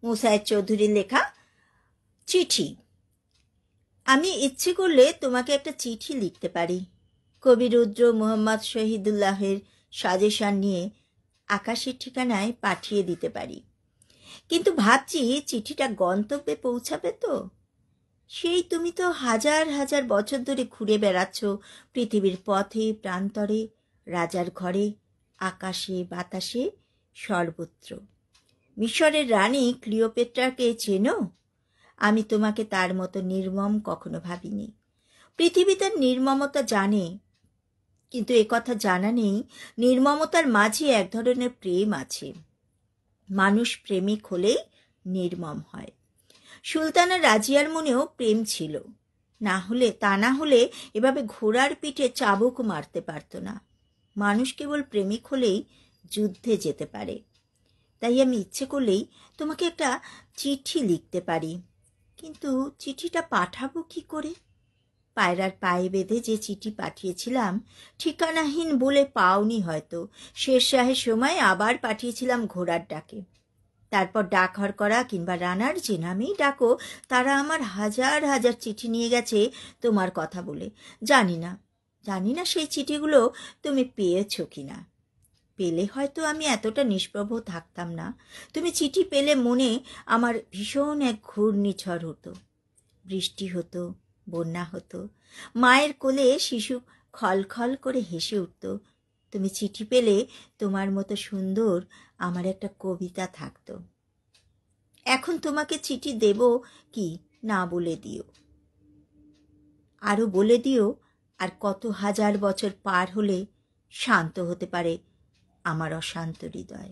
মুসায়ের চৌধুরীর লেখা চিঠি। আমি ইচ্ছে করলে তোমাকে একটা চিঠি লিখতে পারি। কবি রুদ্র মোহাম্মদ শহীদুল্লাহের সাজেশন নিয়ে আকাশের ঠিকানায় পাঠিয়ে দিতে পারি। কিন্তু ভাবছি চিঠিটা গন্তব্যে পৌঁছাবে তো? সেই তুমি তো হাজার হাজার বছর ধরে ঘুরে বেড়াচ্ছ পৃথিবীর পথে প্রান্তরে, রাজার ঘরে, আকাশে বাতাসে, সর্বত্র। মিশরের রানী ক্লিওপেট্রাকে চেনো? আমি তোমাকে তার মতো নির্মম কখনো ভাবিনি। পৃথিবী তার নির্মমতা জানে, কিন্তু একথা জানা নেই নির্মমতার মাঝে এক ধরনের প্রেম আছে। মানুষ প্রেমিক হলেই নির্মম হয়। সুলতানা রাজিয়ার মনেও প্রেম ছিল, তা না হলে এভাবে ঘোড়ার পিঠে চাবুক মারতে পারত না। মানুষ কেবল প্রেমিক হলেই যুদ্ধে যেতে পারে। তাই আমি ইচ্ছে করলেই তোমাকে একটা চিঠি লিখতে পারি, কিন্তু চিঠিটা পাঠাবো কি করে? পায়রার পায়ে বেঁধে যে চিঠি পাঠিয়েছিলাম ঠিকানাহীন বলে পাওনি হয়তো। শেরশাহের সময় আবার পাঠিয়েছিলাম ঘোড়ার ডাকে। তারপর ডাকঘর করা কিংবা রানার যে নামেই ডাকো, তারা আমার হাজার হাজার চিঠি নিয়ে গেছে তোমার কথা বলে। জানি না সেই চিঠিগুলো তুমি পেয়েছো কিনা। পেলে হয়তো আমি এতটা নিষ্প্রভ থাকতাম না। তুমি চিঠি পেলে মনে আমার ভীষণ এক ঘূর্ণিঝড় হতো। বৃষ্টি হতো, বন্যা হতো, মায়ের কোলে শিশু খলখল করে হেসে উঠত। তুমি চিঠি পেলে তোমার মতো সুন্দর আমার একটা কবিতা থাকতো। এখন তোমাকে চিঠি দেব কি না বলে দিও, আরও বলে দিও আর কত হাজার বছর পার হলে শান্ত হতে পারে আমার অশান্ত হৃদয়।